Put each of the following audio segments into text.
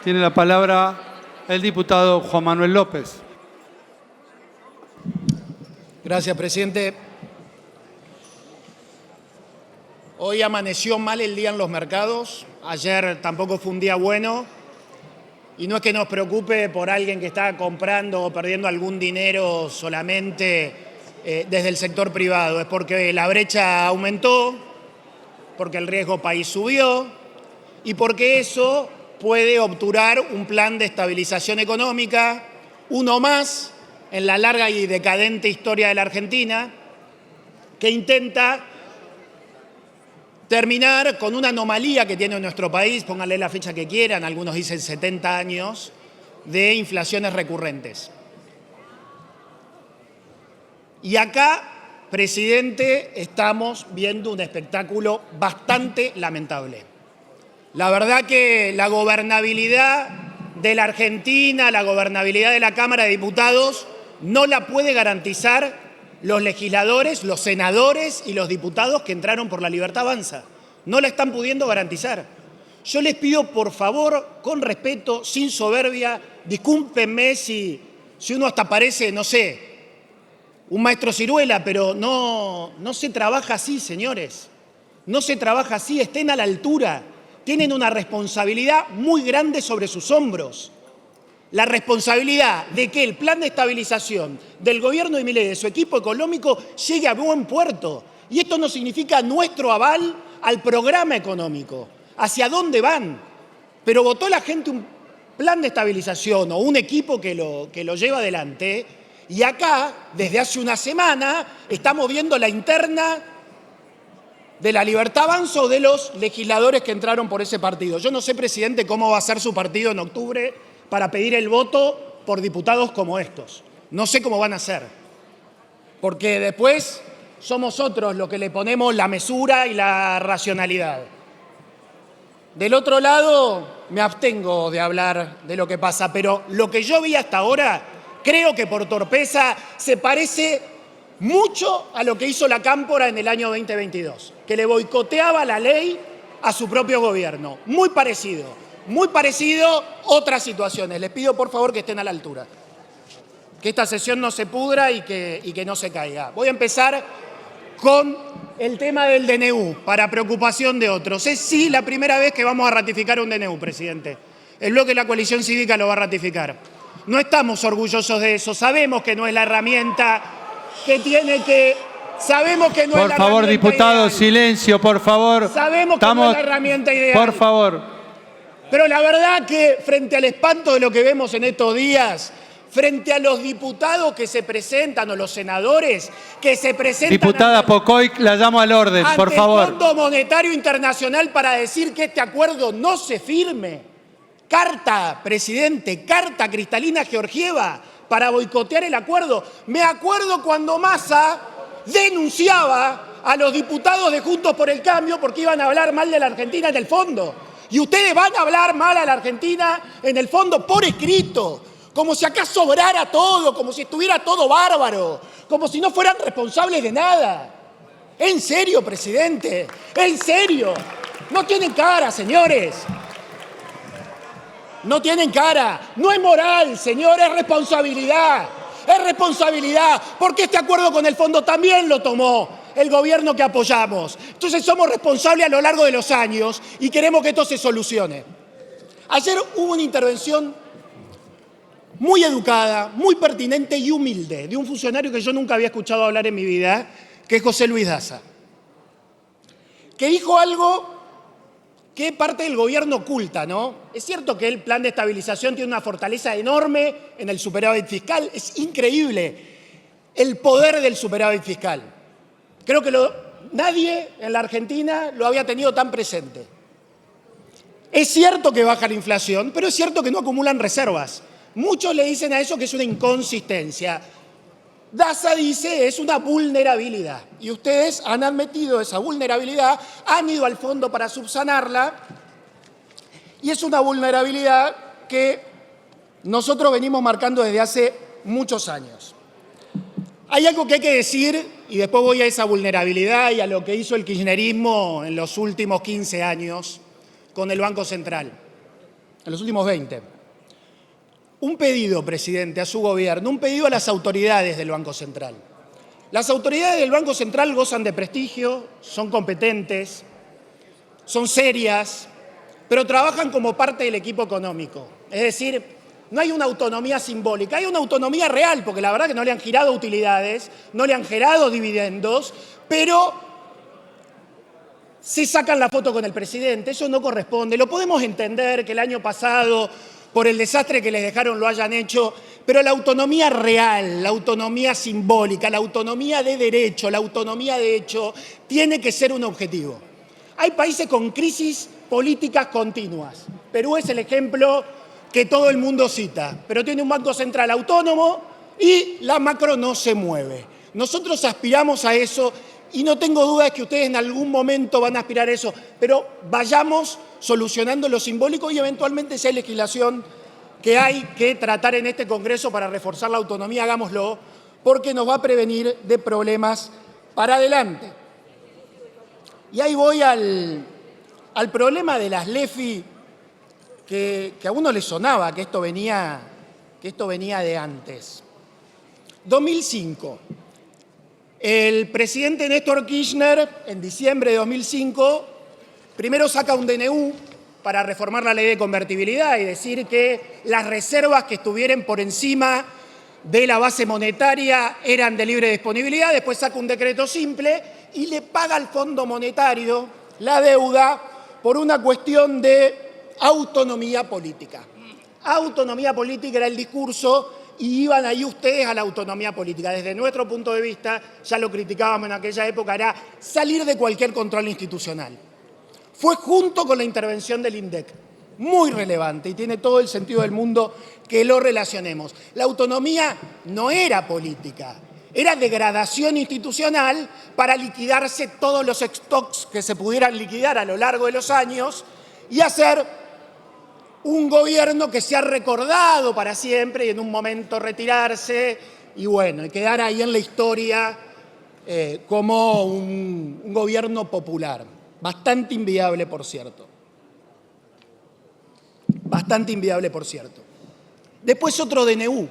Tiene la palabra el diputado Juan Manuel López. Gracias, presidente. Hoy amaneció mal el día en los mercados. Ayer tampoco fue un día bueno. Y no es que nos preocupe por alguien que está comprando o perdiendo algún dinero solamente desde el sector privado. Es porque la brecha aumentó, porque el riesgo país subió y porque eso puede obturar un plan de estabilización económica, uno más en la larga y decadente historia de la Argentina, que intenta terminar con una anomalía que tiene nuestro país, pónganle la fecha que quieran, algunos dicen 70 años, de inflaciones recurrentes. Y acá, presidente, estamos viendo un espectáculo bastante lamentable. La verdad que la gobernabilidad de la Argentina, la gobernabilidad de la Cámara de Diputados, no la puede garantizar los legisladores, los senadores y los diputados que entraron por La Libertad Avanza. No la están pudiendo garantizar. Yo les pido, por favor, con respeto, sin soberbia, discúlpenme si uno hasta parece, no sé, un maestro ciruela, pero no se trabaja así, señores. No se trabaja así, estén a la altura. Tienen una responsabilidad muy grande sobre sus hombros. La responsabilidad de que el plan de estabilización del gobierno de Milei y de su equipo económico llegue a buen puerto. Y esto no significa nuestro aval al programa económico. ¿Hacia dónde van? Pero votó la gente un plan de estabilización o un equipo que lo lleva adelante. Y acá, desde hace una semana, estamos viendo la interna de La Libertad Avanza o de los legisladores que entraron por ese partido. Yo no sé, presidente, cómo va a ser su partido en octubre para pedir el voto por diputados como estos. No sé cómo van a ser, porque después somos otros los que le ponemos la mesura y la racionalidad. Del otro lado, me abstengo de hablar de lo que pasa, pero lo que yo vi hasta ahora, creo que por torpeza, se parece mucho a lo que hizo la Cámpora en el año 2022, que le boicoteaba la ley a su propio gobierno. Muy parecido, otras situaciones. Les pido, por favor, que estén a la altura. Que esta sesión no se pudra y que no se caiga. Voy a empezar con el tema del DNU, para preocupación de otros. Es sí la primera vez que vamos a ratificar un DNU, presidente. El bloque de la coalición cívica lo va a ratificar. No estamos orgullosos de eso. Sabemos que no es la herramienta que tiene que... Sabemos que no es la herramienta ideal. Por favor, diputados, silencio, por favor. Sabemos que no es la herramienta ideal. Por favor. Pero la verdad que frente al espanto de lo que vemos en estos días, frente a los diputados que se presentan o los senadores que se presentan... Diputada Pocoy, la llamo al orden, por favor. Ante el Fondo Monetario Internacional para decir que este acuerdo no se firme. Carta, presidente, carta Cristalina Georgieva para boicotear el acuerdo. Me acuerdo cuando Massa denunciaba a los diputados de Juntos por el Cambio porque iban a hablar mal de la Argentina en el fondo. Y ustedes van a hablar mal a la Argentina en el fondo por escrito, como si acá sobrara todo, como si estuviera todo bárbaro, como si no fueran responsables de nada. ¿En serio, presidente? ¿En serio? No tienen cara, señores. No tienen cara. No es moral, señor, es responsabilidad. Es responsabilidad, porque este acuerdo con el fondo también lo tomó el gobierno que apoyamos. Entonces somos responsables a lo largo de los años y queremos que esto se solucione. Ayer hubo una intervención muy educada, muy pertinente y humilde de un funcionario que yo nunca había escuchado hablar en mi vida, que es José Luis Daza, que dijo algo que parte del gobierno oculta, ¿no? Es cierto que el plan de estabilización tiene una fortaleza enorme en el superávit fiscal. Es increíble el poder del superávit fiscal. Creo que nadie en la Argentina lo había tenido tan presente. Es cierto que baja la inflación, pero es cierto que no acumulan reservas. Muchos le dicen a eso que es una inconsistencia. Daza dice es una vulnerabilidad. Y ustedes han admitido esa vulnerabilidad, han ido al fondo para subsanarla. Y es una vulnerabilidad que nosotros venimos marcando desde hace muchos años. Hay algo que hay que decir, y después voy a esa vulnerabilidad y a lo que hizo el kirchnerismo en los últimos 15 años con el Banco Central. en los últimos 20. Un pedido, presidente, a su gobierno, un pedido a las autoridades del Banco Central. Las autoridades del Banco Central gozan de prestigio, son competentes, son serias, pero trabajan como parte del equipo económico. Es decir, no hay una autonomía simbólica, hay una autonomía real, porque la verdad que no le han girado utilidades, no le han girado dividendos, pero se sacan la foto con el presidente, eso no corresponde. Lo podemos entender que el año pasado, por el desastre que les dejaron, lo hayan hecho, pero la autonomía real, la autonomía simbólica, la autonomía de derecho, la autonomía de hecho, tiene que ser un objetivo. Hay países con crisis políticas continuas. Perú es el ejemplo que todo el mundo cita, pero tiene un banco central autónomo y la macro no se mueve. Nosotros aspiramos a eso y no tengo dudas que ustedes en algún momento van a aspirar a eso, pero vayamos solucionando lo simbólico y eventualmente si hay legislación que hay que tratar en este Congreso para reforzar la autonomía, hagámoslo, porque nos va a prevenir de problemas para adelante. Y ahí voy al problema de las LEFI, que a uno le sonaba que esto venía de antes. 2005. El presidente Néstor Kirchner, en diciembre de 2005, primero saca un DNU para reformar la ley de convertibilidad y decir que las reservas que estuvieran por encima de la base monetaria eran de libre disponibilidad. Después saca un decreto simple y le paga al Fondo Monetario la deuda por una cuestión de autonomía política. Autonomía política era el discurso y iban ahí ustedes a la autonomía política. Desde nuestro punto de vista, ya lo criticábamos en aquella época, era salir de cualquier control institucional. Fue junto con la intervención del INDEC, muy relevante y tiene todo el sentido del mundo que lo relacionemos. La autonomía no era política, era degradación institucional para liquidarse todos los stocks que se pudieran liquidar a lo largo de los años y hacer un gobierno que se ha recordado para siempre y en un momento retirarse y bueno, y quedar ahí en la historia como un gobierno popular. Bastante inviable, por cierto. Bastante inviable, por cierto. Después otro DNU.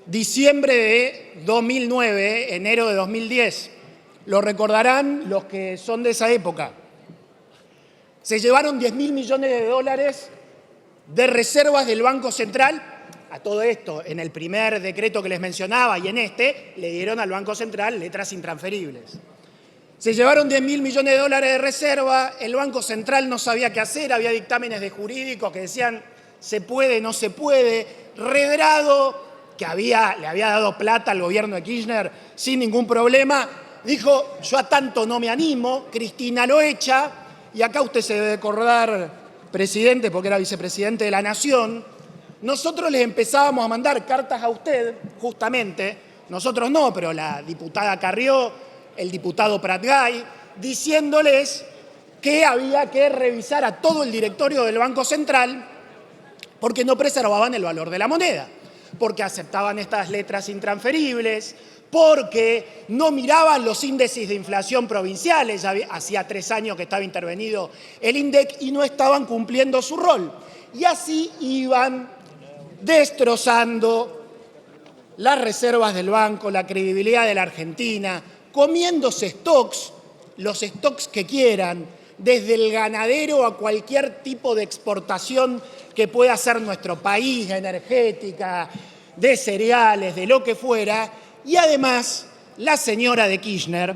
Diciembre de 2009, enero de 2010. Lo recordarán los que son de esa época. Se llevaron 10.000 millones de dólares de reservas del Banco Central. A todo esto, en el primer decreto que les mencionaba y en este, le dieron al Banco Central letras intransferibles. Se llevaron 10.000 millones de dólares de reserva, el Banco Central no sabía qué hacer, había dictámenes de jurídicos que decían se puede, no se puede. Redrado, que le había dado plata al gobierno de Kirchner sin ningún problema, dijo yo a tanto no me animo, Cristina lo echa, y acá usted se debe acordar, presidente, porque era vicepresidente de la Nación, nosotros les empezábamos a mandar cartas a usted, justamente, nosotros no, pero la diputada Carrió, el diputado Pratgay, diciéndoles que había que revisar a todo el directorio del Banco Central porque no preservaban el valor de la moneda, porque aceptaban estas letras intransferibles, porque no miraban los índices de inflación provinciales, ya hacía 3 años que estaba intervenido el INDEC y no estaban cumpliendo su rol. Y así iban destrozando las reservas del banco, la credibilidad de la Argentina, comiéndose stocks, los stocks que quieran, desde el ganadero a cualquier tipo de exportación que pueda hacer nuestro país, energética, de cereales, de lo que fuera. Y además, la señora de Kirchner,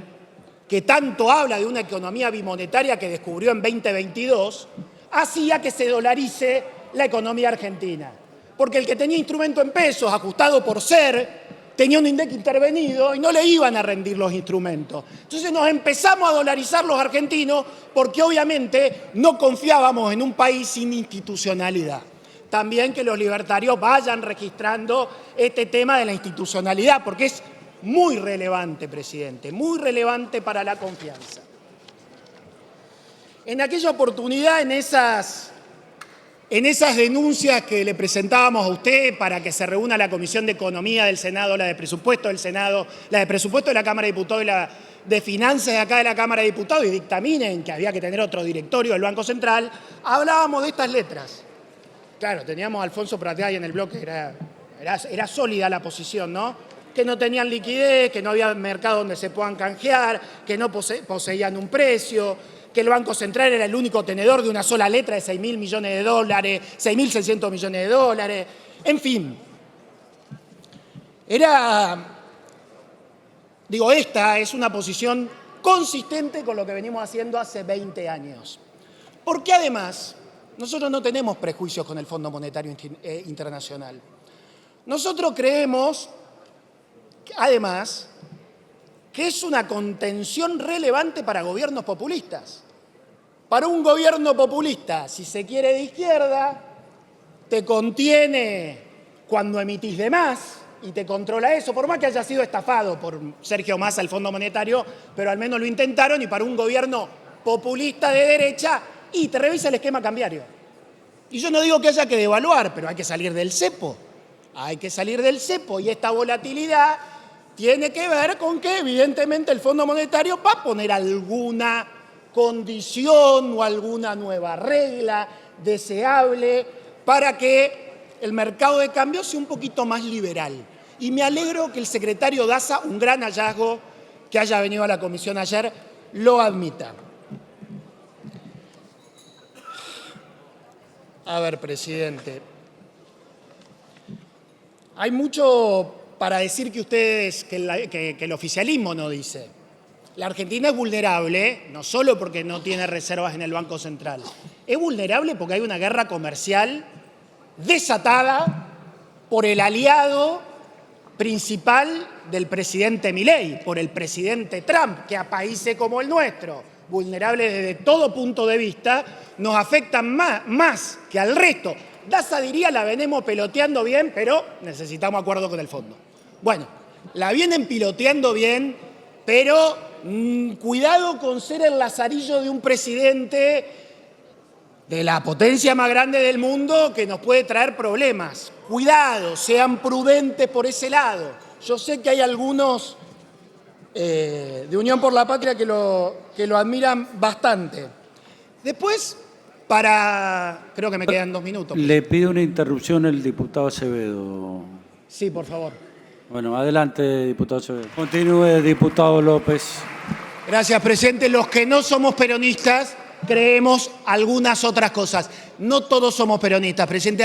que tanto habla de una economía bimonetaria que descubrió en 2022, hacía que se dolarice la economía argentina. Porque el que tenía instrumento en pesos, ajustado por ser, tenía un INDEC intervenido y no le iban a rendir los instrumentos. Entonces nos empezamos a dolarizar los argentinos porque obviamente no confiábamos en un país sin institucionalidad. También que los libertarios vayan registrando este tema de la institucionalidad, porque es muy relevante, presidente, muy relevante para la confianza. En aquella oportunidad, en esas denuncias que le presentábamos a usted para que se reúna la Comisión de Economía del Senado, la de Presupuesto del Senado, la de Presupuesto de la Cámara de Diputados y la de Finanzas de acá de la Cámara de Diputados, y dictaminen que había que tener otro directorio del Banco Central, hablábamos de estas letras. Claro, teníamos a Alfonso Pratgay en el bloque, era sólida la posición, ¿no? Que no tenían liquidez, que no había mercado donde se puedan canjear, que no poseían un precio, que el Banco Central era el único tenedor de una sola letra de 6.000 millones de dólares, 6.600 millones de dólares, en fin. Esta es una posición consistente con lo que venimos haciendo hace 20 años. Porque además, nosotros no tenemos prejuicios con el Fondo Monetario Internacional. Nosotros creemos, además, que es una contención relevante para gobiernos populistas. Para un gobierno populista, si se quiere de izquierda, te contiene cuando emitís de más y te controla eso, por más que haya sido estafado por Sergio Massa el Fondo Monetario, pero al menos lo intentaron, y para un gobierno populista de derecha, y te revisa el esquema cambiario. Y yo no digo que haya que devaluar, pero hay que salir del cepo. Hay que salir del cepo, y esta volatilidad tiene que ver con que evidentemente el Fondo Monetario va a poner alguna condición o alguna nueva regla deseable para que el mercado de cambio sea un poquito más liberal. Y me alegro que el secretario Daza, un gran hallazgo que haya venido a la comisión ayer, lo admita. A ver, presidente, hay mucho para decir que el oficialismo no dice. La Argentina es vulnerable, no solo porque no tiene reservas en el Banco Central, es vulnerable porque hay una guerra comercial desatada por el aliado principal del presidente Milei, por el presidente Trump, que a países como el nuestro, vulnerables desde todo punto de vista, nos afectan más que al resto. Daza diría, la venimos peloteando bien, pero necesitamos acuerdo con el fondo. Bueno, la vienen piloteando bien, pero cuidado con ser el lazarillo de un presidente de la potencia más grande del mundo que nos puede traer problemas. Cuidado, sean prudentes por ese lado. Yo sé que hay algunos de Unión por la Patria que lo admiran bastante. Después, creo que me quedan 2 minutos. Le pido una interrupción el diputado Acevedo. Sí, por favor. Bueno, adelante, diputado Acevedo. Continúe, diputado López. Gracias, presidente. Los que no somos peronistas creemos algunas otras cosas. No todos somos peronistas, presidente.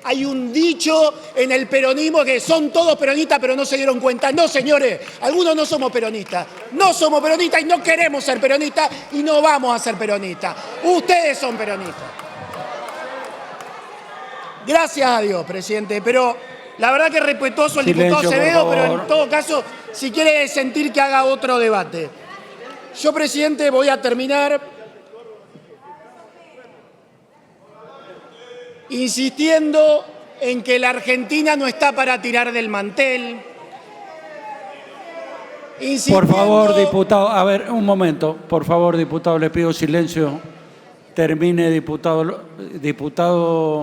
Hay un dicho en el peronismo que son todos peronistas, pero no se dieron cuenta. No, señores, algunos no somos peronistas. No somos peronistas y no queremos ser peronistas y no vamos a ser peronistas. Ustedes son peronistas. Gracias a Dios, presidente. Pero la verdad que es respetuoso el diputado Acevedo, pero en todo caso, si quiere sentir que haga otro debate. Yo, presidente, voy a terminar insistiendo en que la Argentina no está para tirar del mantel. Por favor, diputado, a ver, un momento. Por favor, diputado, le pido silencio. Termine, diputado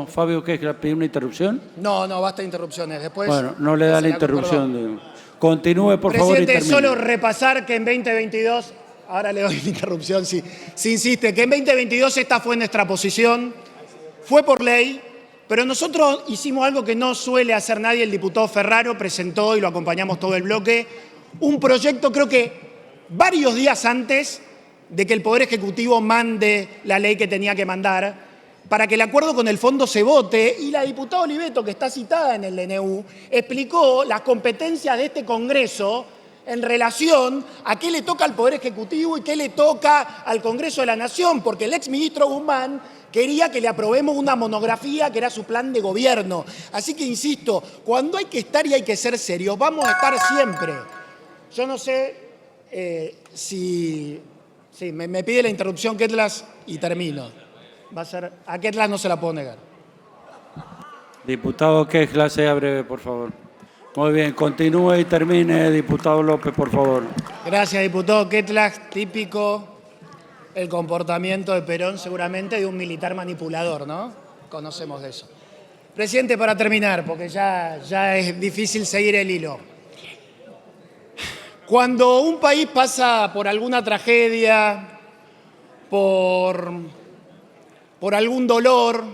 Fabio, ¿qué es? ¿Le pidió una interrupción? No, basta de interrupciones. Después, bueno, no le da la interrupción. Continúe, por favor, y termine. Presidente, solo repasar que en 2022, ahora le doy la interrupción, si insiste, que en 2022 esta fue nuestra posición. Fue por ley, pero nosotros hicimos algo que no suele hacer nadie. El diputado Ferraro presentó, y lo acompañamos todo el bloque, un proyecto, creo que varios días antes de que el Poder Ejecutivo mande la ley que tenía que mandar, para que el acuerdo con el fondo se vote, y la diputada Oliveto, que está citada en el DNU, explicó las competencias de este Congreso en relación a qué le toca al Poder Ejecutivo y qué le toca al Congreso de la Nación, porque el exministro Guzmán quería que le aprobemos una monografía que era su plan de gobierno. Así que, insisto, cuando hay que estar y hay que ser serios, vamos a estar siempre. Yo no sé si me pide la interrupción Ketlas y termino. A Ketlas no se la puedo negar. Diputado Ketlas, sea breve, por favor. Muy bien, continúe y termine, diputado López, por favor. Gracias, diputado Ketlas. Típico el comportamiento de Perón, seguramente, de un militar manipulador, ¿no? Conocemos de eso. Presidente, para terminar, porque ya es difícil seguir el hilo. Cuando un país pasa por alguna tragedia, por algún dolor,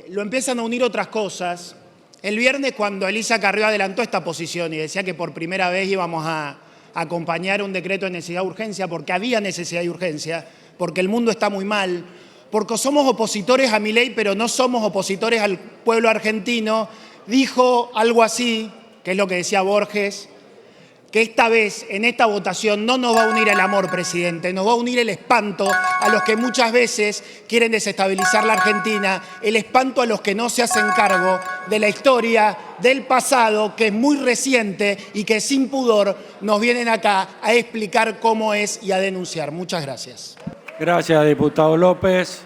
lo empiezan a unir otras cosas. El viernes, cuando Elisa Carrió adelantó esta posición y decía que por primera vez íbamos a acompañar un decreto de necesidad de urgencia, porque había necesidad de urgencia, porque el mundo está muy mal, porque somos opositores a Milei, pero no somos opositores al pueblo argentino, dijo algo así, que es lo que decía Borges, que esta vez, en esta votación, no nos va a unir el amor, presidente, nos va a unir el espanto a los que muchas veces quieren desestabilizar la Argentina, el espanto a los que no se hacen cargo de la historia, del pasado, que es muy reciente y que sin pudor nos vienen acá a explicar cómo es y a denunciar. Muchas gracias. Gracias, diputado López.